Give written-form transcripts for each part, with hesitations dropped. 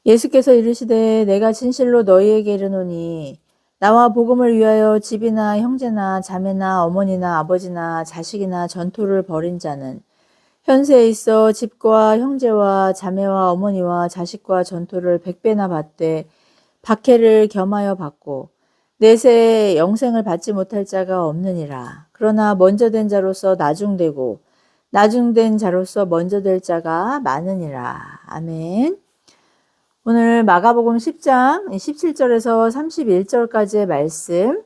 예수께서 이르시되 내가 진실로 너희에게 이르노니 나와 복음을 위하여 집이나 형제나 자매나 어머니나 아버지나 자식이나 전토를 벌인 자는 현세에 있어 집과 형제와 자매와 어머니와 자식과 전토를 100배나 받되 박해를 겸하여 받고 내세에 영생을 받지 못할 자가 없느니라. 그러나 먼저 된 자로서 나중되고 나중된 자로서 먼저 될 자가 많으니라. 아멘. 오늘 마가복음 10장 17절에서 31절까지의 말씀,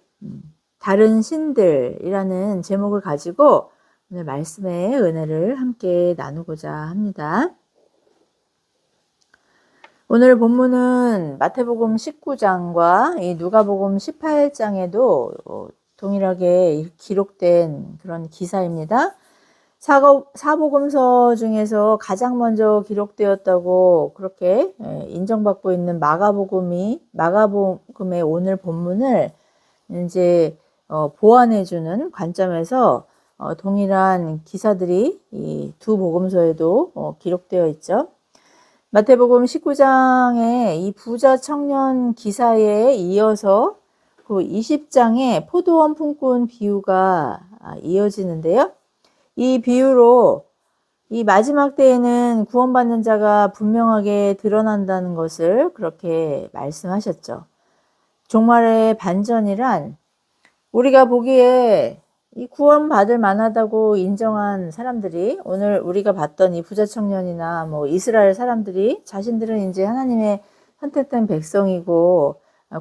다른 신들이라는 제목을 가지고 오늘 말씀의 은혜를 함께 나누고자 합니다. 오늘 본문은 마태복음 19장과 이 누가복음 18장에도 동일하게 기록된 그런 기사입니다. 사복음서 중에서 가장 먼저 기록되었다고 그렇게 인정받고 있는 마가복음의 오늘 본문을 이제 보완해주는 관점에서 동일한 기사들이 이 두 복음서에도 기록되어 있죠. 마태복음 19장의 이 부자 청년 기사에 이어서 그 20장의 포도원 품꾼 비유가 이어지는데요. 이 비유로 이 마지막 때에는 구원받는 자가 분명하게 드러난다는 것을 그렇게 말씀하셨죠. 종말의 반전이란 우리가 보기에 이 구원받을 만하다고 인정한 사람들이, 오늘 우리가 봤던 이 부자 청년이나 뭐 이스라엘 사람들이 자신들은 이제 하나님의 선택된 백성이고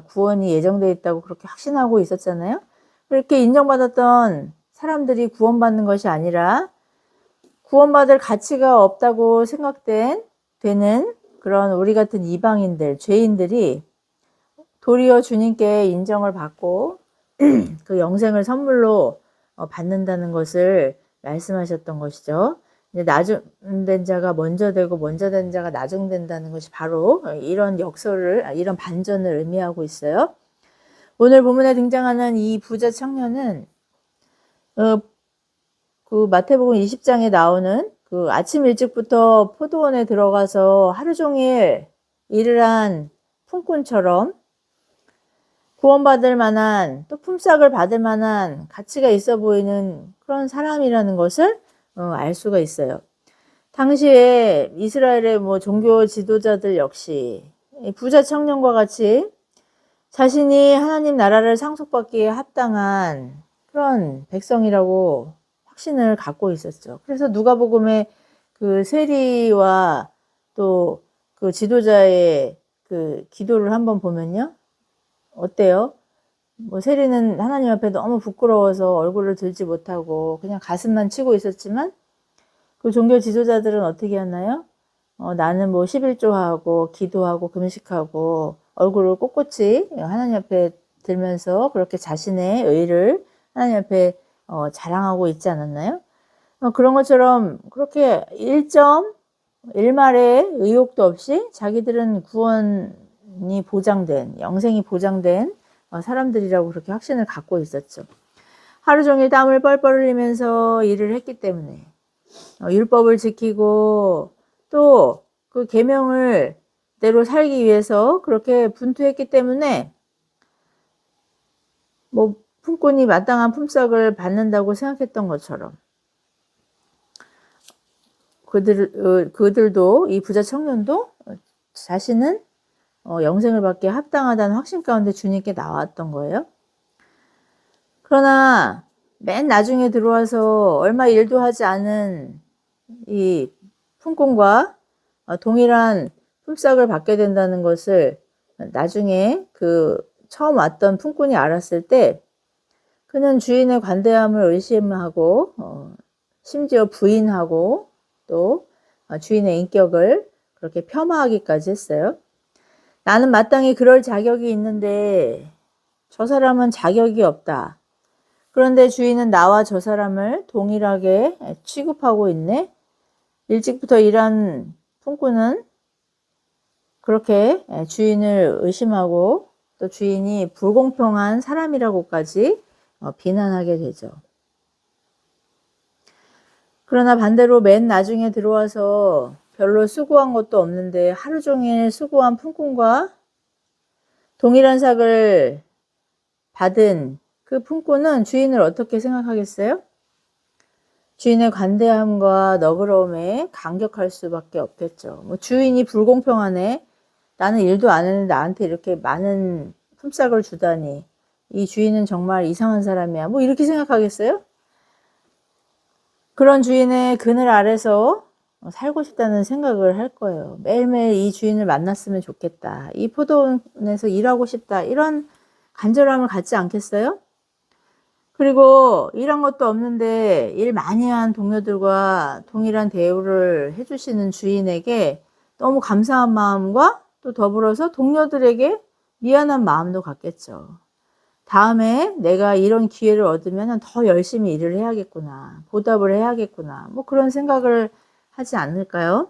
구원이 예정되어 있다고 그렇게 확신하고 있었잖아요. 그렇게 인정받았던 사람들이 구원받는 것이 아니라 구원받을 가치가 없다고 되는 그런 우리 같은 이방인들, 죄인들이 도리어 주님께 인정을 받고 그 영생을 선물로 받는다는 것을 말씀하셨던 것이죠. 이제 나중된 자가 먼저 되고 먼저 된 자가 나중된다는 것이 바로 이런 이런 반전을 의미하고 있어요. 오늘 본문에 등장하는 이 부자 청년은 그 마태복음 20장에 나오는 그 아침 일찍부터 포도원에 들어가서 하루 종일 일을 한 품꾼처럼 구원받을 만한, 또 품삯을 받을 만한 가치가 있어 보이는 그런 사람이라는 것을 알 수가 있어요. 당시에 이스라엘의 뭐 종교 지도자들 역시 부자 청년과 같이 자신이 하나님 나라를 상속받기에 합당한 그런 백성이라고 확신을 갖고 있었죠. 그래서 누가복음의 그 세리와 또 그 지도자의 그 기도를 한번 보면요. 어때요? 뭐 세리는 하나님 앞에 너무 부끄러워서 얼굴을 들지 못하고 그냥 가슴만 치고 있었지만 그 종교 지도자들은 어떻게 하나요? 나는 뭐 11조하고 기도하고 금식하고 얼굴을 꼿꼿이 하나님 앞에 들면서 그렇게 자신의 의를 하나님 앞에 자랑하고 있지 않았나요? 그런 것처럼 그렇게 일말의 의욕도 없이 자기들은 구원이 보장된, 영생이 보장된 사람들이라고 그렇게 확신을 갖고 있었죠. 하루 종일 땀을 뻘뻘 흘리면서 일을 했기 때문에 율법을 지키고 또 그 계명을 대로 살기 위해서 그렇게 분투했기 때문에 뭐 품꾼이 마땅한 품삯을 받는다고 생각했던 것처럼 그들도 이 부자 청년도 자신은 영생을 받기에 합당하다는 확신 가운데 주님께 나왔던 거예요. 그러나 맨 나중에 들어와서 얼마 일도 하지 않은 이 품꾼과 동일한 품삯을 받게 된다는 것을 나중에 그 처음 왔던 품꾼이 알았을 때 그는 주인의 관대함을 의심하고 심지어 부인하고 또 주인의 인격을 그렇게 폄하하기까지 했어요. 나는 마땅히 그럴 자격이 있는데 저 사람은 자격이 없다. 그런데 주인은 나와 저 사람을 동일하게 취급하고 있네. 일찍부터 일한 품꾼은 그렇게 주인을 의심하고 또 주인이 불공평한 사람이라고까지 비난하게 되죠. 그러나 반대로 맨 나중에 들어와서 별로 수고한 것도 없는데 하루 종일 수고한 품꾼과 동일한 삭을 받은 그 품꾼은 주인을 어떻게 생각하겠어요? 주인의 관대함과 너그러움에 감격할 수밖에 없겠죠. 뭐 주인이 불공평하네. 나는 일도 안 했는데 나한테 이렇게 많은 품삯을 주다니. 이 주인은 정말 이상한 사람이야. 뭐 이렇게 생각하겠어요? 그런 주인의 그늘 아래서 살고 싶다는 생각을 할 거예요. 매일매일 이 주인을 만났으면 좋겠다. 이 포도원에서 일하고 싶다. 이런 간절함을 갖지 않겠어요? 그리고 일한 것도 없는데 일 많이 한 동료들과 동일한 대우를 해주시는 주인에게 너무 감사한 마음과 또 더불어서 동료들에게 미안한 마음도 갖겠죠. 다음에 내가 이런 기회를 얻으면 더 열심히 일을 해야겠구나. 보답을 해야겠구나. 뭐 그런 생각을 하지 않을까요?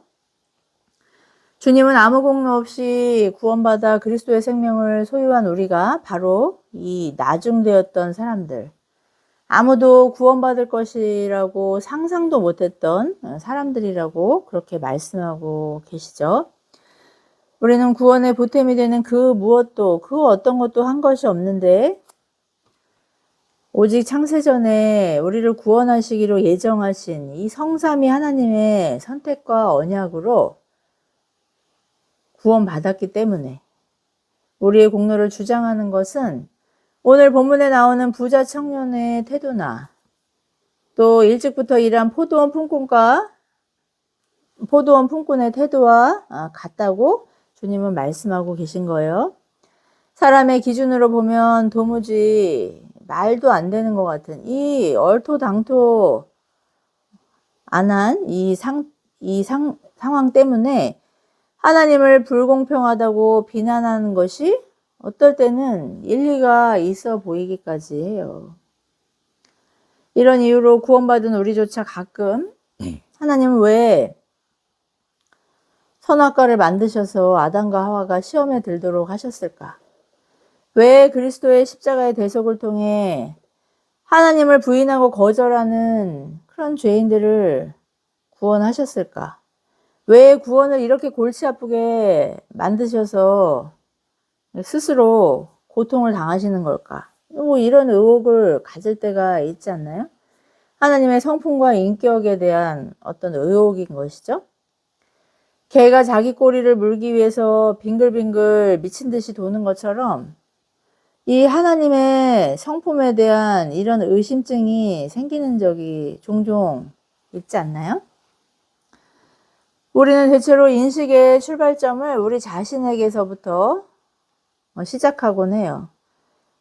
주님은 아무 공로 없이 구원받아 그리스도의 생명을 소유한 우리가 바로 이 나중되었던 사람들, 아무도 구원받을 것이라고 상상도 못했던 사람들이라고 그렇게 말씀하고 계시죠. 우리는 구원의 보탬이 되는 그 무엇도, 그 어떤 것도 한 것이 없는데 오직 창세전에 우리를 구원하시기로 예정하신 이 성삼위 하나님의 선택과 언약으로 구원받았기 때문에 우리의 공로를 주장하는 것은 오늘 본문에 나오는 부자 청년의 태도나 또 일찍부터 일한 포도원 품꾼의 태도와 같다고 주님은 말씀하고 계신 거예요. 사람의 기준으로 보면 도무지 말도 안 되는 것 같은 이 얼토당토 안 한 이 상황 때문에 하나님을 불공평하다고 비난하는 것이 어떨 때는 일리가 있어 보이기까지 해요. 이런 이유로 구원받은 우리조차 가끔 하나님은 왜 선악과를 만드셔서 아담과 하와가 시험에 들도록 하셨을까? 왜 그리스도의 십자가의 대속을 통해 하나님을 부인하고 거절하는 그런 죄인들을 구원하셨을까? 왜 구원을 이렇게 골치 아프게 만드셔서 스스로 고통을 당하시는 걸까? 뭐 이런 의혹을 가질 때가 있지 않나요? 하나님의 성품과 인격에 대한 어떤 의혹인 것이죠. 개가 자기 꼬리를 물기 위해서 빙글빙글 미친 듯이 도는 것처럼 이 하나님의 성품에 대한 이런 의심증이 생기는 적이 종종 있지 않나요? 우리는 대체로 인식의 출발점을 우리 자신에게서부터 시작하곤 해요.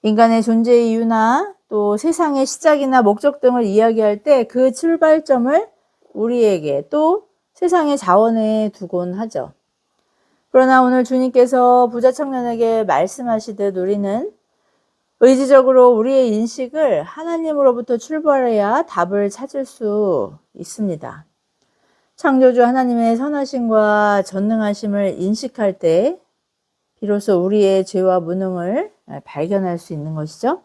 인간의 존재 이유나 또 세상의 시작이나 목적 등을 이야기할 때 그 출발점을 우리에게 또 세상의 자원에 두곤 하죠. 그러나 오늘 주님께서 부자 청년에게 말씀하시듯 우리는 의지적으로 우리의 인식을 하나님으로부터 출발해야 답을 찾을 수 있습니다. 창조주 하나님의 선하심과 전능하심을 인식할 때 비로소 우리의 죄와 무능을 발견할 수 있는 것이죠.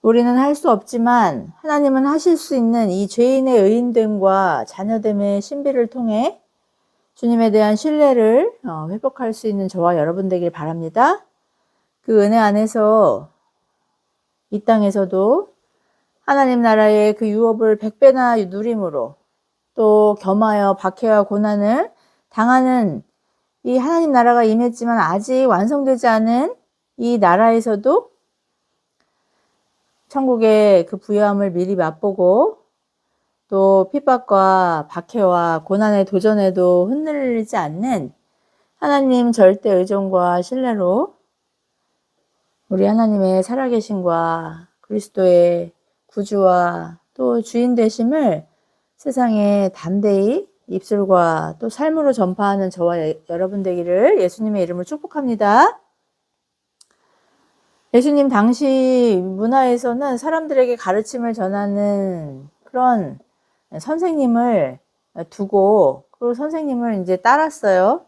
우리는 할 수 없지만 하나님은 하실 수 있는 이 죄인의 의인됨과 자녀됨의 신비를 통해 주님에 대한 신뢰를 회복할 수 있는 저와 여러분 되길 바랍니다. 그 은혜 안에서 이 땅에서도 하나님 나라의 그 유업을 100배나 누림으로 또 겸하여 박해와 고난을 당하는 이 하나님 나라가 임했지만 아직 완성되지 않은 이 나라에서도 천국의 그 부요함을 미리 맛보고 또 핍박과 박해와 고난의 도전에도 흔들리지 않는 하나님 절대 의존과 신뢰로 우리 하나님의 살아계심과 그리스도의 구주와 또 주인 되심을 세상에 담대히 입술과 또 삶으로 전파하는 저와 여러분 되기를 예수님의 이름으로 축복합니다. 예수님 당시 문화에서는 사람들에게 가르침을 전하는 그런 선생님을 두고 그 선생님을 이제 따랐어요.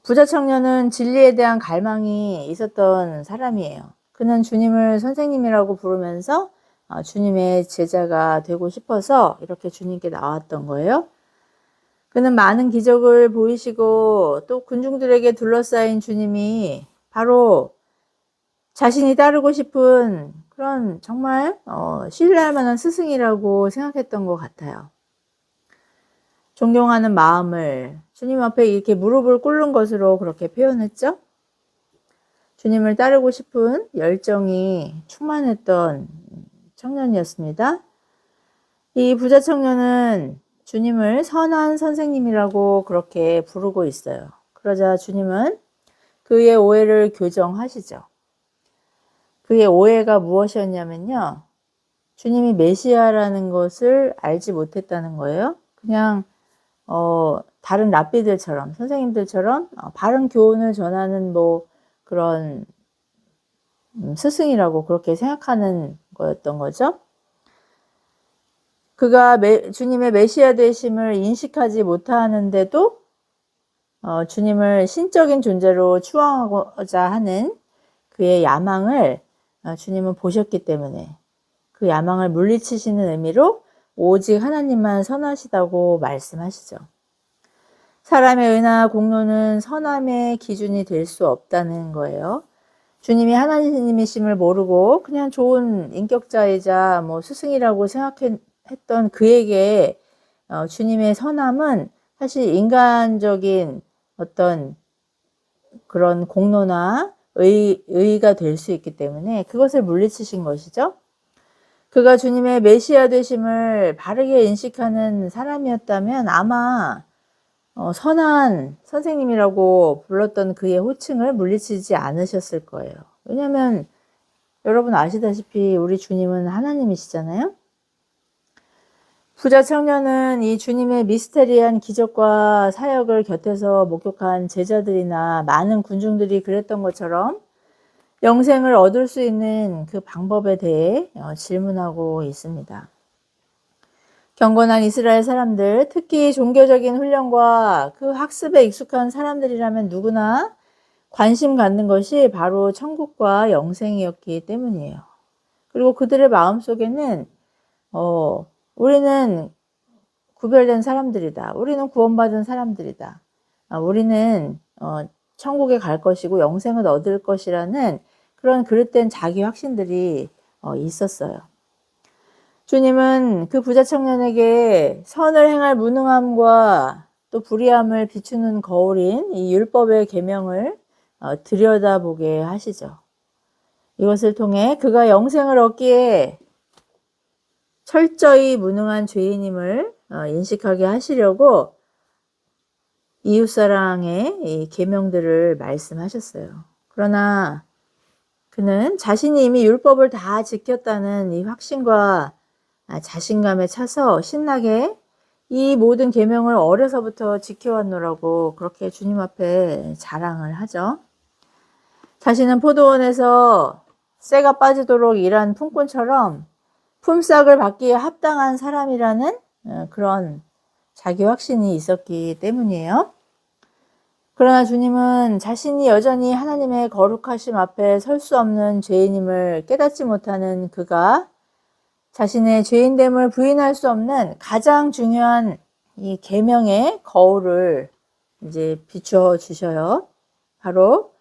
부자 청년은 진리에 대한 갈망이 있었던 사람이에요. 그는 주님을 선생님이라고 부르면서 주님의 제자가 되고 싶어서 이렇게 주님께 나왔던 거예요. 그는 많은 기적을 보이시고 또 군중들에게 둘러싸인 주님이 바로 자신이 따르고 싶은 그런 정말 신뢰할 만한 스승이라고 생각했던 것 같아요. 존경하는 마음을 주님 앞에 이렇게 무릎을 꿇는 것으로 그렇게 표현했죠. 주님을 따르고 싶은 열정이 충만했던 청년이었습니다. 이 부자 청년은 주님을 선한 선생님이라고 그렇게 부르고 있어요. 그러자 주님은 그의 오해를 교정하시죠. 그의 오해가 무엇이었냐면요. 주님이 메시아라는 것을 알지 못했다는 거예요. 그냥 다른 랍비들처럼 선생님들처럼 바른 교훈을 전하는 뭐 그런 스승이라고 그렇게 생각하는 거였던 거죠. 그가 주님의 메시아 되심을 인식하지 못하는데도 주님을 신적인 존재로 추앙하고자 하는 그의 야망을 주님은 보셨기 때문에 그 야망을 물리치시는 의미로 오직 하나님만 선하시다고 말씀하시죠. 사람의 의나 공로는 선함의 기준이 될 수 없다는 거예요. 주님이 하나님이심을 모르고 그냥 좋은 인격자이자 뭐 스승이라고 생각했던 그에게 주님의 선함은 사실 인간적인 어떤 그런 공로나 의의가 될 수 있기 때문에 그것을 물리치신 것이죠. 그가 주님의 메시아 되심을 바르게 인식하는 사람이었다면 아마 선한 선생님이라고 불렀던 그의 호칭을 물리치지 않으셨을 거예요. 왜냐하면 여러분 아시다시피 우리 주님은 하나님이시잖아요. 부자 청년은 이 주님의 미스테리한 기적과 사역을 곁에서 목격한 제자들이나 많은 군중들이 그랬던 것처럼 영생을 얻을 수 있는 그 방법에 대해 질문하고 있습니다. 경건한 이스라엘 사람들, 특히 종교적인 훈련과 그 학습에 익숙한 사람들이라면 누구나 관심 갖는 것이 바로 천국과 영생이었기 때문이에요. 그리고 그들의 마음속에는 우리는 구별된 사람들이다. 우리는 구원받은 사람들이다. 우리는 천국에 갈 것이고 영생을 얻을 것이라는 그런 그릇된 자기 확신들이 있었어요. 주님은 그 부자 청년에게 선을 행할 무능함과 또 불의함을 비추는 거울인 이 율법의 계명을 들여다보게 하시죠. 이것을 통해 그가 영생을 얻기에 철저히 무능한 죄인임을 인식하게 하시려고 이웃사랑의 이 계명들을 말씀하셨어요. 그러나 그는 자신이 이미 율법을 다 지켰다는 이 확신과 자신감에 차서 신나게 이 모든 계명을 어려서부터 지켜왔노라고 그렇게 주님 앞에 자랑을 하죠. 자신은 포도원에서 쇠가 빠지도록 일한 품꾼처럼 품삯을 받기에 합당한 사람이라는 그런 자기 확신이 있었기 때문이에요. 그러나 주님은 자신이 여전히 하나님의 거룩하심 앞에 설 수 없는 죄인임을 깨닫지 못하는 그가 자신의 죄인됨을 부인할 수 없는 가장 중요한 이 계명의 거울을 이제 비추어 주셔요. 바로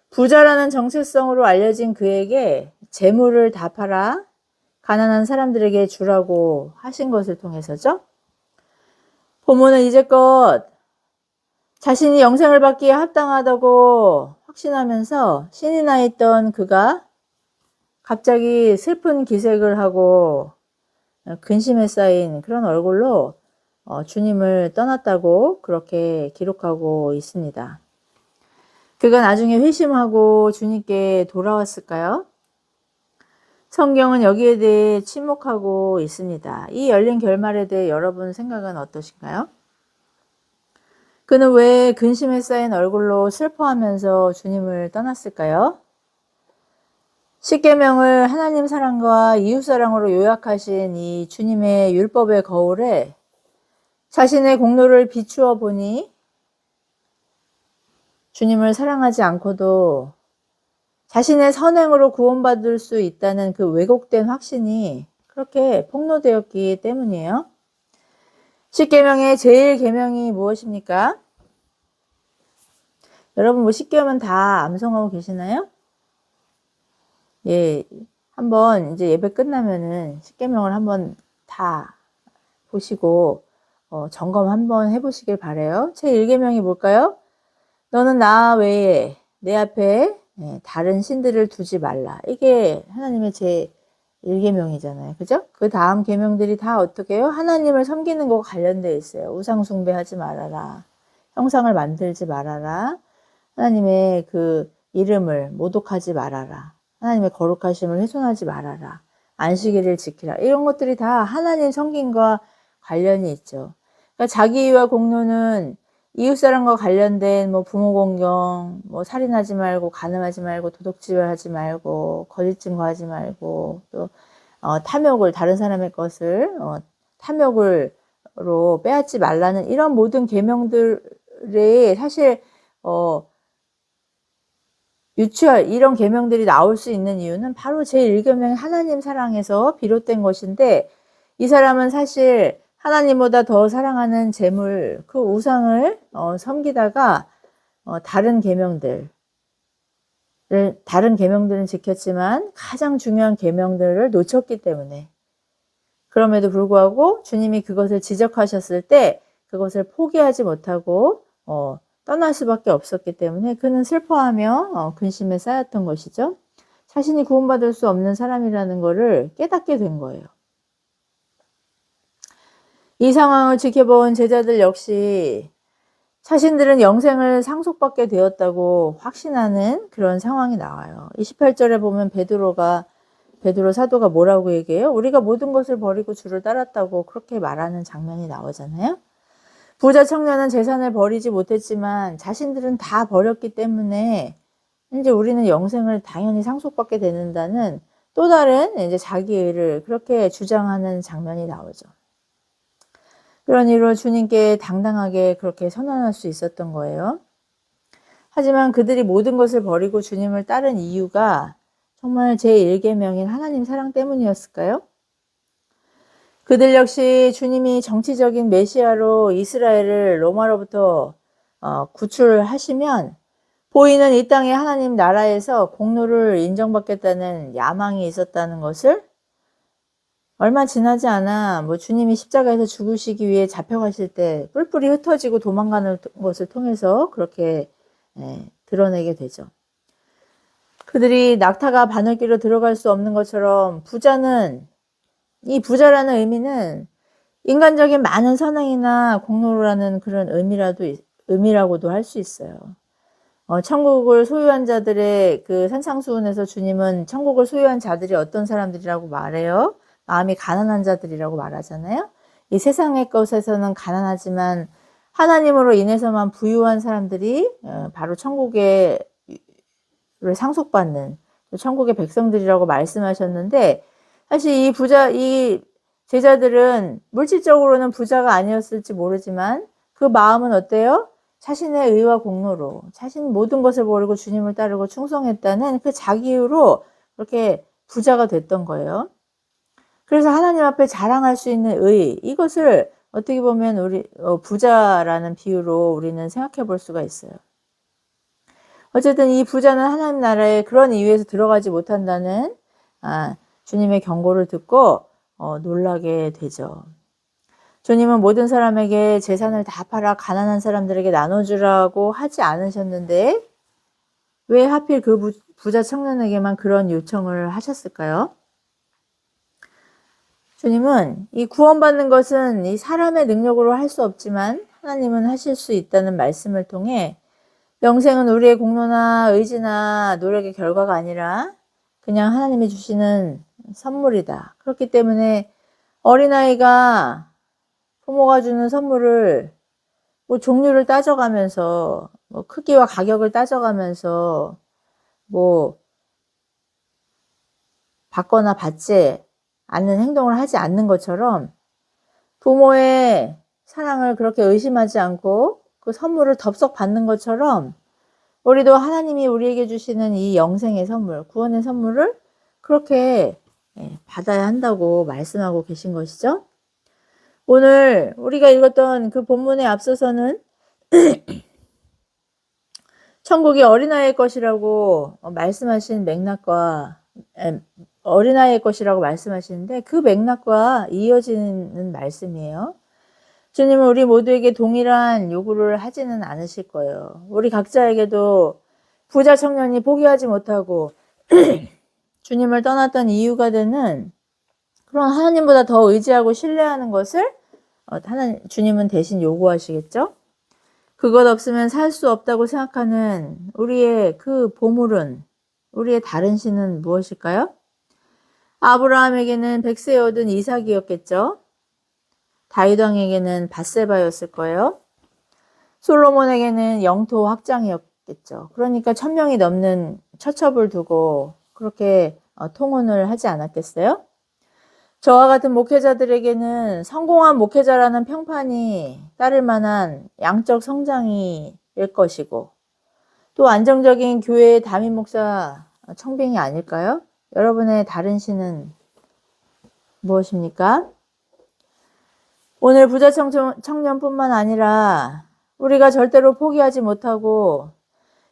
부자라는 정체성으로 알려진 그에게 재물을 다 팔아 가난한 사람들에게 주라고 하신 것을 통해서죠. 본문은 이제껏 자신이 영생을 받기에 합당하다고 확신하면서 신이 나 있던 그가 갑자기 슬픈 기색을 하고 근심에 쌓인 그런 얼굴로 주님을 떠났다고 그렇게 기록하고 있습니다. 그가 나중에 회심하고 주님께 돌아왔을까요? 성경은 여기에 대해 침묵하고 있습니다. 이 열린 결말에 대해 여러분 생각은 어떠신가요? 그는 왜 근심에 쌓인 얼굴로 슬퍼하면서 주님을 떠났을까요? 십계명을 하나님 사랑과 이웃 사랑으로 요약하신 이 주님의 율법의 거울에 자신의 공로를 비추어 보니 주님을 사랑하지 않고도 자신의 선행으로 구원받을 수 있다는 그 왜곡된 확신이 그렇게 폭로되었기 때문이에요. 십계명의 제일 계명이 무엇입니까? 여러분 뭐 십계명 다 암송하고 계시나요? 예, 한번 이제 예배 끝나면은 십계명을 한번 다 보시고 점검 한번 해보시길 바래요. 제1계명이 뭘까요? 너는 나 외에 내 앞에 다른 신들을 두지 말라. 이게 하나님의 제1계명이잖아요. 그죠? 그 다음 계명들이 다 어떻게 해요? 하나님을 섬기는 거와 관련되어 있어요. 우상 숭배하지 말아라. 형상을 만들지 말아라. 하나님의 그 이름을 모독하지 말아라. 하나님의 거룩하심을 훼손하지 말아라. 안식일을 지키라. 이런 것들이 다 하나님 섬김과 관련이 있죠. 그러니까 자기와 공로는 이웃사람과 관련된 뭐 부모 공경, 뭐 살인하지 말고, 간음하지 말고, 도둑질하지 말고, 거짓 증거하지 말고, 또 탐욕을 다른 사람의 것을 탐욕으로 빼앗지 말라는 이런 모든 계명들이 사실 유추할 이런 계명들이 나올 수 있는 이유는 바로 제1계명의 하나님 사랑에서 비롯된 것인데, 이 사람은 사실 하나님보다 더 사랑하는 재물, 그 우상을 섬기다가 다른 계명들은 지켰지만 가장 중요한 계명들을 놓쳤기 때문에, 그럼에도 불구하고 주님이 그것을 지적하셨을 때 그것을 포기하지 못하고 떠날 수밖에 없었기 때문에 그는 슬퍼하며 근심에 쌓였던 것이죠. 자신이 구원받을 수 없는 사람이라는 것을 깨닫게 된 거예요. 이 상황을 지켜본 제자들 역시 자신들은 영생을 상속받게 되었다고 확신하는 그런 상황이 나와요. 28절에 보면 베드로 사도가 뭐라고 얘기해요? 우리가 모든 것을 버리고 주를 따랐다고 그렇게 말하는 장면이 나오잖아요. 부자 청년은 재산을 버리지 못했지만 자신들은 다 버렸기 때문에 이제 우리는 영생을 당연히 상속받게 되는다는 또 다른 이제 자기의를 그렇게 주장하는 장면이 나오죠. 그런 이유로 주님께 당당하게 그렇게 선언할 수 있었던 거예요. 하지만 그들이 모든 것을 버리고 주님을 따른 이유가 정말 제1계명인 하나님 사랑 때문이었을까요? 그들 역시 주님이 정치적인 메시아로 이스라엘을 로마로부터 구출하시면 보이는 이 땅의 하나님 나라에서 공로를 인정받겠다는 야망이 있었다는 것을 얼마 지나지 않아 주님이 십자가에서 죽으시기 위해 잡혀가실 때 뿔뿔이 흩어지고 도망가는 것을 통해서 그렇게 드러내게 되죠. 그들이 낙타가 바늘길로 들어갈 수 없는 것처럼 이 부자라는 의미는 인간적인 많은 선행이나 공로라는 그런 의미라고도 할 수 있어요. 천국을 소유한 자들의 그 산상수훈에서 주님은 천국을 소유한 자들이 어떤 사람들이라고 말해요? 마음이 가난한 자들이라고 말하잖아요. 이 세상의 것에서는 가난하지만 하나님으로 인해서만 부유한 사람들이 바로 천국에 상속받는 천국의 백성들이라고 말씀하셨는데, 사실 이 제자들은 물질적으로는 부자가 아니었을지 모르지만 그 마음은 어때요? 자신의 의와 공로로 자신 모든 것을 버리고 주님을 따르고 충성했다는 그 자기로 그렇게 부자가 됐던 거예요. 그래서 하나님 앞에 자랑할 수 있는 의, 이것을 어떻게 보면 우리 부자라는 비유로 우리는 생각해 볼 수가 있어요. 어쨌든 이 부자는 하나님 나라에 그런 이유에서 들어가지 못한다는 주님의 경고를 듣고 놀라게 되죠. 주님은 모든 사람에게 재산을 다 팔아 가난한 사람들에게 나눠주라고 하지 않으셨는데 왜 하필 그 부자 청년에게만 그런 요청을 하셨을까요? 주님은 이 구원받는 것은 이 사람의 능력으로 할 수 없지만 하나님은 하실 수 있다는 말씀을 통해 영생은 우리의 공로나 의지나 노력의 결과가 아니라 그냥 하나님이 주시는 선물이다. 그렇기 때문에 어린아이가 부모가 주는 선물을 종류를 따져가면서 크기와 가격을 따져가면서 받거나 받지 않는 행동을 하지 않는 것처럼 부모의 사랑을 그렇게 의심하지 않고 그 선물을 덥석 받는 것처럼 우리도 하나님이 우리에게 주시는 이 영생의 선물, 구원의 선물을 그렇게 받아야 한다고 말씀하고 계신 것이죠. 오늘 우리가 읽었던 그 본문에 앞서서는 천국이 어린아이의 것이라고 말씀하신 맥락과 어린아이의 것이라고 말씀하시는데 그 맥락과 이어지는 말씀이에요. 주님은 우리 모두에게 동일한 요구를 하지는 않으실 거예요. 우리 각자에게도 부자 청년이 포기하지 못하고 주님을 떠났던 이유가 되는 그런 하나님보다 더 의지하고 신뢰하는 것을 주님은 대신 요구하시겠죠? 그것 없으면 살 수 없다고 생각하는 우리의 그 보물은, 우리의 다른 신은 무엇일까요? 아브라함에게는 백세에 얻은 이삭이었겠죠? 다윗 왕에게는 밧세바였을 거예요. 솔로몬에게는 영토 확장이었겠죠. 그러니까 1000명이 넘는 처첩을 두고 그렇게 통혼을 하지 않았겠어요? 저와 같은 목회자들에게는 성공한 목회자라는 평판이 따를 만한 양적 성장이 일 것이고 또 안정적인 교회의 담임 목사 청빙이 아닐까요? 여러분의 다른 신은 무엇입니까? 오늘 부자 청년뿐만 아니라 우리가 절대로 포기하지 못하고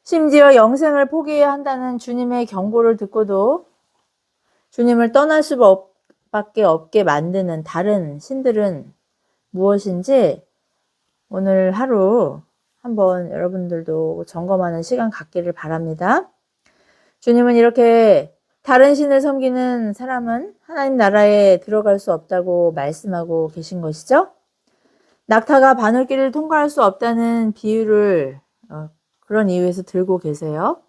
심지어 영생을 포기해야 한다는 주님의 경고를 듣고도 주님을 떠날 수밖에 없게 만드는 다른 신들은 무엇인지 오늘 하루 한번 여러분들도 점검하는 시간 갖기를 바랍니다. 주님은 이렇게 다른 신을 섬기는 사람은 하나님 나라에 들어갈 수 없다고 말씀하고 계신 것이죠. 낙타가 바늘길을 통과할 수 없다는 비유를 그런 이유에서 들고 계세요.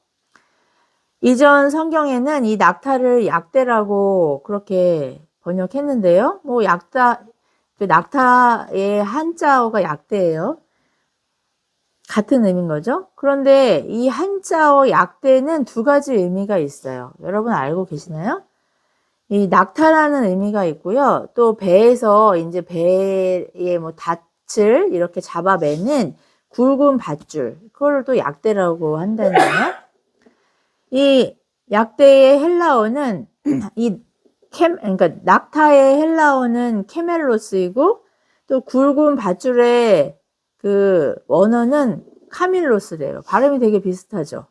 이전 성경에는 이 낙타를 약대라고 그렇게 번역했는데요. 뭐 그 낙타의 한자어가 약대예요. 같은 의미인 거죠. 그런데 이 한자어 약대는 두 가지 의미가 있어요. 여러분 알고 계시나요? 이 낙타라는 의미가 있고요. 또 배에서 이제 배에 뭐 닻을 이렇게 잡아매는 굵은 밧줄, 그걸 또 약대라고 한다는 거예요. 이 약대의 헬라어는 그러니까 낙타의 헬라어는 케멜로스이고 또 굵은 밧줄의 그 원어는 카밀로스래요. 발음이 되게 비슷하죠.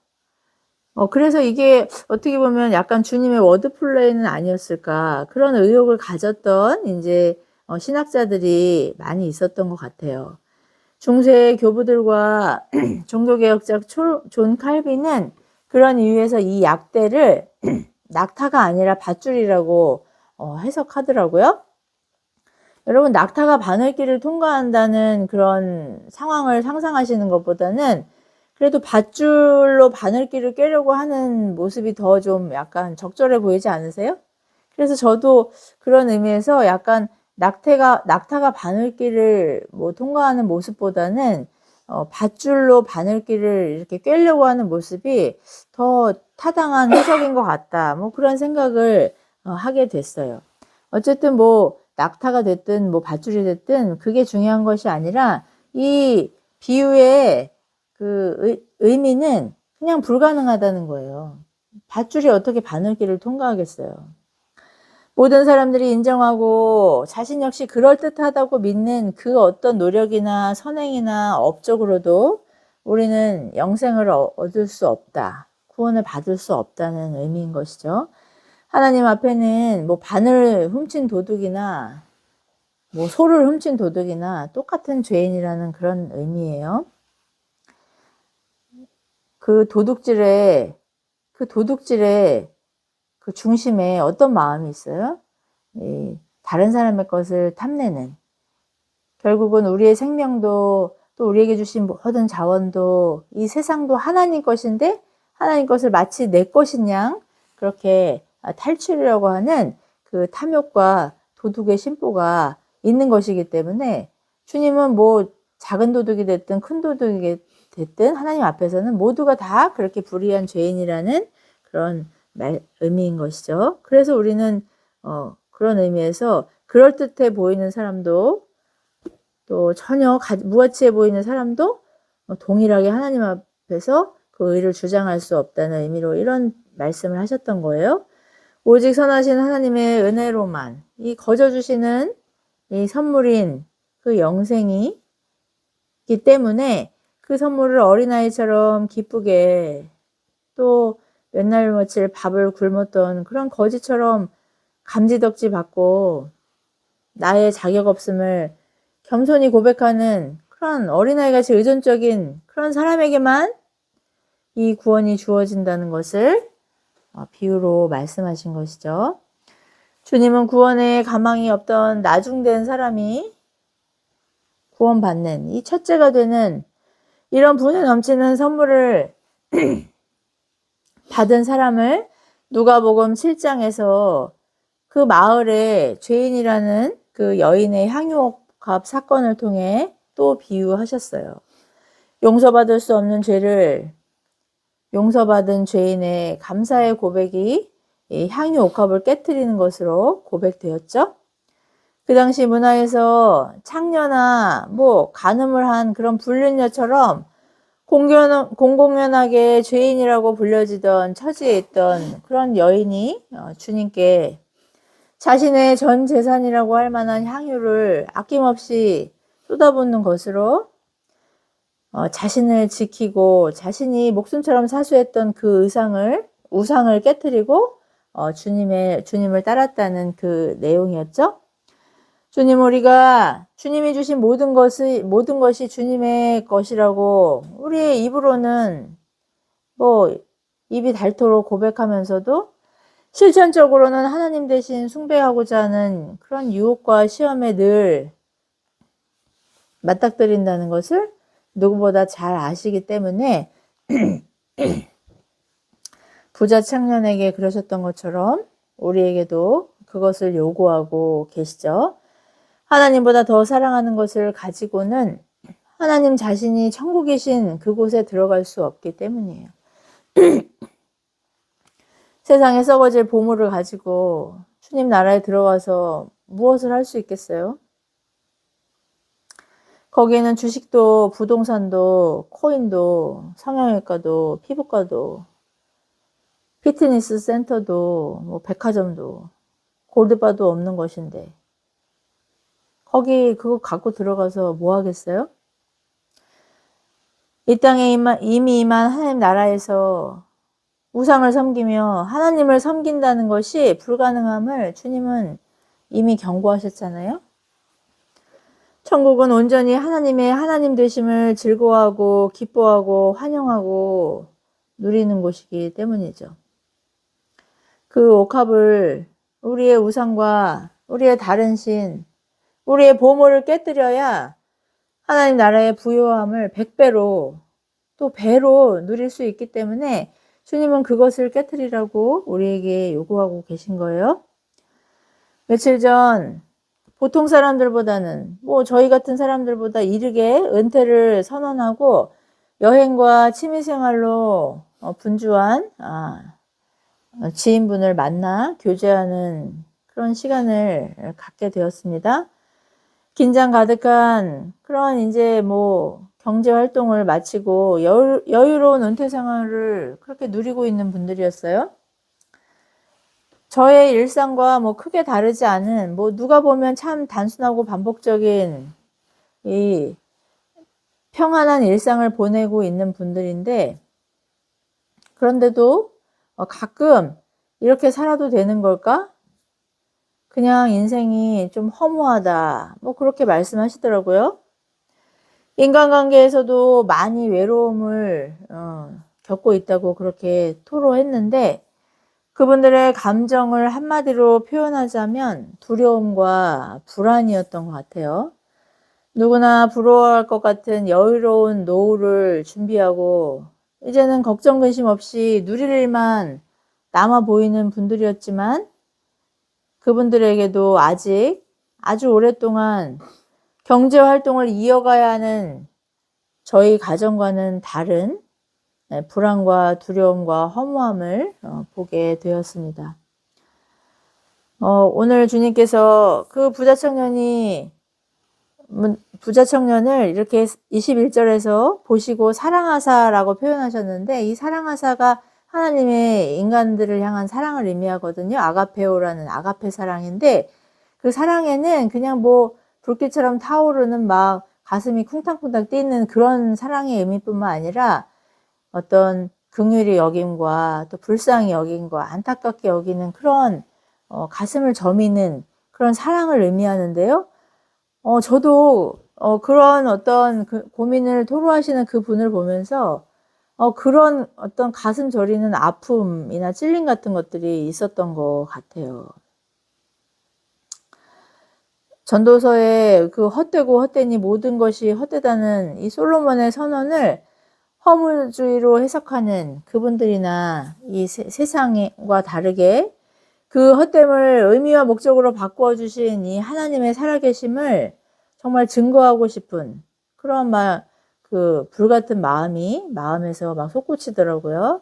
그래서 이게 어떻게 보면 약간 주님의 워드플레이는 아니었을까 그런 의혹을 가졌던 이제 신학자들이 많이 있었던 것 같아요. 중세 교부들과 종교개혁자 존 칼빈은 그런 이유에서 이 약대를 낙타가 아니라 밧줄이라고 해석하더라고요. 여러분 낙타가 바늘길을 통과한다는 그런 상황을 상상하시는 것보다는 그래도 밧줄로 바늘길을 꿰려고 하는 모습이 더 좀 약간 적절해 보이지 않으세요? 그래서 저도 그런 의미에서 약간 낙타가 바늘길을 뭐 통과하는 모습보다는 밧줄로 바늘길을 이렇게 꿰려고 하는 모습이 더 타당한 해석인 것 같다. 뭐 그런 생각을 하게 됐어요. 어쨌든 뭐 낙타가 됐든 뭐 밧줄이 됐든 그게 중요한 것이 아니라 이 비유의 그 의미는 그냥 불가능하다는 거예요. 밧줄이 어떻게 바늘길을 통과하겠어요. 모든 사람들이 인정하고 자신 역시 그럴듯하다고 믿는 그 어떤 노력이나 선행이나 업적으로도 우리는 영생을 얻을 수 없다. 구원을 받을 수 없다는 의미인 것이죠. 하나님 앞에는 뭐 바늘 훔친 도둑이나 뭐 소를 훔친 도둑이나 똑같은 죄인이라는 그런 의미예요. 그 도둑질의 그 중심에 어떤 마음이 있어요? 다른 사람의 것을 탐내는, 결국은 우리의 생명도 또 우리에게 주신 모든 자원도 이 세상도 하나님 것인데 하나님 것을 마치 내 것인 양 그렇게 탈취하려고 하는 그 탐욕과 도둑의 심보가 있는 것이기 때문에 주님은 뭐 작은 도둑이 됐든 큰 도둑이 됐든 하나님 앞에서는 모두가 다 그렇게 불의한 죄인이라는 그런 의미인 것이죠. 그래서 우리는 그런 의미에서 그럴듯해 보이는 사람도 또 전혀 무가치해 보이는 사람도 동일하게 하나님 앞에서 그 의를 주장할 수 없다는 의미로 이런 말씀을 하셨던 거예요. 오직 선하신 하나님의 은혜로만 이 거저 주시는 이 선물인 그 영생이 있기 때문에 그 선물을 어린아이처럼 기쁘게 또 맨날 며칠 밥을 굶었던 그런 거지처럼 감지덕지 받고 나의 자격 없음을 겸손히 고백하는 그런 어린아이같이 의존적인 그런 사람에게만 이 구원이 주어진다는 것을 비유로 말씀하신 것이죠. 주님은 구원에 가망이 없던 나중된 사람이 구원받는 이 첫째가 되는 이런 분에 넘치는 선물을 받은 사람을 누가복음 7장에서 그 마을의 죄인이라는 그 여인의 향유옥합 사건을 통해 또 비유하셨어요. 용서받을 수 없는 죄를 용서받은 죄인의 감사의 고백이 이 향유옥합을 깨트리는 것으로 고백되었죠. 그 당시 문화에서 창녀나 간음을 한 그런 불륜녀처럼 공공연하게 죄인이라고 불려지던 처지에 있던 그런 여인이 주님께 자신의 전 재산이라고 할 만한 향유를 아낌없이 쏟아붓는 것으로 자신을 지키고 자신이 목숨처럼 사수했던 그 우상을 깨뜨리고 주님을 따랐다는 그 내용이었죠. 주님이 주신 모든 것이 주님의 것이라고 우리의 입으로는 입이 닳도록 고백하면서도 실천적으로는 하나님 대신 숭배하고자 하는 그런 유혹과 시험에 늘 맞닥뜨린다는 것을 누구보다 잘 아시기 때문에 부자 청년에게 그러셨던 것처럼 우리에게도 그것을 요구하고 계시죠. 하나님보다 더 사랑하는 것을 가지고는 하나님 자신이 천국이신 그곳에 들어갈 수 없기 때문이에요. 세상에 썩어질 보물을 가지고 주님 나라에 들어가서 무엇을 할 수 있겠어요? 거기에는 주식도 부동산도 코인도 성형외과도 피부과도 피트니스 센터도 백화점도 골드바도 없는 것인데 거기 그거 갖고 들어가서 뭐 하겠어요? 이 땅에 이미 임한 하나님 나라에서 우상을 섬기며 하나님을 섬긴다는 것이 불가능함을 주님은 이미 경고하셨잖아요. 천국은 온전히 하나님의 하나님 되심을 즐거워하고 기뻐하고 환영하고 누리는 곳이기 때문이죠. 그 옥합을 우리의 우상과 우리의 다른 신, 우리의 보물을 깨뜨려야 하나님 나라의 부요함을 100배로 또 배로 누릴 수 있기 때문에 주님은 그것을 깨뜨리라고 우리에게 요구하고 계신 거예요. 며칠 전 보통 사람들보다는 저희 같은 사람들보다 이르게 은퇴를 선언하고 여행과 취미생활로 분주한 지인분을 만나 교제하는 그런 시간을 갖게 되었습니다. 긴장 가득한 그런 이제 경제활동을 마치고 여유로운 은퇴 생활을 그렇게 누리고 있는 분들이었어요. 저의 일상과 크게 다르지 않은 누가 보면 참 단순하고 반복적인 이 평안한 일상을 보내고 있는 분들인데 그런데도 가끔 이렇게 살아도 되는 걸까? 그냥 인생이 좀 허무하다. 그렇게 말씀하시더라고요. 인간관계에서도 많이 외로움을 겪고 있다고 그렇게 토로했는데 그분들의 감정을 한마디로 표현하자면 두려움과 불안이었던 것 같아요. 누구나 부러워할 것 같은 여유로운 노후를 준비하고 이제는 걱정 근심 없이 누릴 일만 남아 보이는 분들이었지만 그분들에게도 아직 아주 오랫동안 경제활동을 이어가야 하는 저희 가정과는 다른 불안과 두려움과 허무함을 보게 되었습니다. 오늘 주님께서 그 부자 청년을 이렇게 21절에서 보시고 사랑하사라고 표현하셨는데 이 사랑하사가 하나님의 인간들을 향한 사랑을 의미하거든요. 아가페오라는 아가페 사랑인데 그 사랑에는 그냥 뭐 불길처럼 타오르는 막 가슴이 쿵탕쿵탕 뛰는 그런 사랑의 의미뿐만 아니라 어떤 긍휼히 여김과 또 불쌍히 여김과 안타깝게 여기는 그런 가슴을 저미는 그런 사랑을 의미하는데요. 저도 그런 어떤 그 고민을 토로하시는 그 분을 보면서 그런 어떤 가슴 저리는 아픔이나 찔림 같은 것들이 있었던 것 같아요. 전도서에 그 헛되고 헛되니 모든 것이 헛되다는 이 솔로몬의 선언을 허무주의로 해석하는 그분들이나 이 세상과 다르게 그 헛됨을 의미와 목적으로 바꾸어 주신 이 하나님의 살아계심을 정말 증거하고 싶은 그런 그 불같은 마음이 마음에서 막 솟구치더라고요.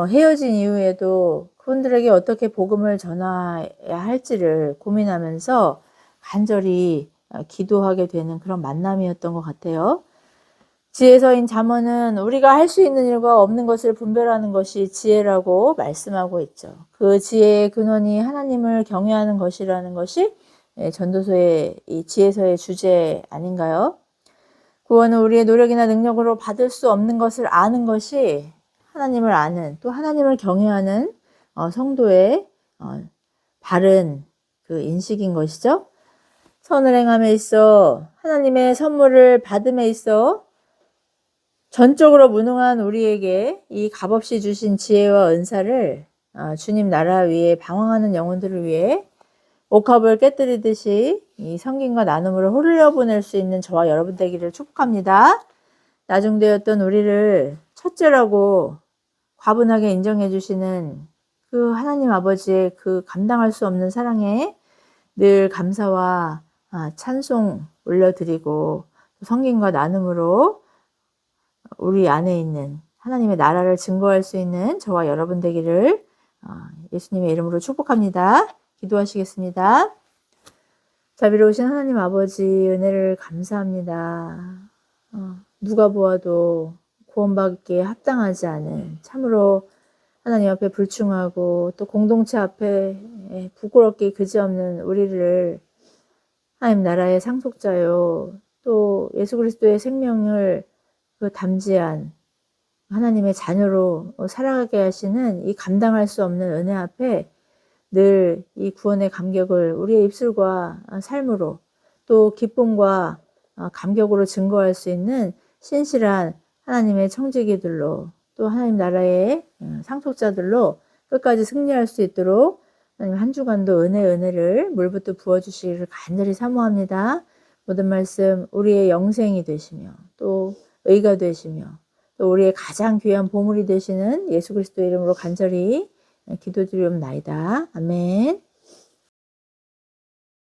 헤어진 이후에도 그분들에게 어떻게 복음을 전해야 할지를 고민하면서 간절히 기도하게 되는 그런 만남이었던 것 같아요. 지혜서인 잠언은 우리가 할 수 있는 일과 없는 것을 분별하는 것이 지혜라고 말씀하고 있죠. 그 지혜의 근원이 하나님을 경외하는 것이라는 것이 전도서의 이 지혜서의 주제 아닌가요? 구원은 우리의 노력이나 능력으로 받을 수 없는 것을 아는 것이 하나님을 아는 또 하나님을 경외하는 성도의 바른 그 인식인 것이죠. 선을 행함에 있어 하나님의 선물을 받음에 있어 전적으로 무능한 우리에게 이 값없이 주신 지혜와 은사를 주님 나라 위에 방황하는 영혼들을 위해 옥합을 깨뜨리듯이 이 성김과 나눔으로 흘려보낼 수 있는 저와 여러분 되기를 축복합니다. 나중되었던 우리를 첫째라고 과분하게 인정해 주시는 그 하나님 아버지의 그 감당할 수 없는 사랑에 늘 감사와 찬송 올려드리고 성김과 나눔으로 우리 안에 있는 하나님의 나라를 증거할 수 있는 저와 여러분 되기를 예수님의 이름으로 축복합니다. 기도하시겠습니다. 자비로우신 하나님 아버지 은혜를 감사합니다. 누가 보아도 구원받기에 합당하지 않은 참으로 하나님 앞에 불충하고 또 공동체 앞에 부끄럽게 그지없는 우리를 하나님 나라의 상속자요 또 예수 그리스도의 생명을 그 담지한 하나님의 자녀로 살아가게 하시는 이 감당할 수 없는 은혜 앞에 늘 이 구원의 감격을 우리의 입술과 삶으로 또 기쁨과 감격으로 증거할 수 있는 신실한 하나님의 청지기들로 또 하나님 나라의 상속자들로 끝까지 승리할 수 있도록 하나님 한 주간도 은혜를 물붓듯 부어주시기를 간절히 사모합니다. 모든 말씀 우리의 영생이 되시며 또 의가 되시며 또 우리의 가장 귀한 보물이 되시는 예수 그리스도의 이름으로 간절히 기도드리옵나이다. 아멘.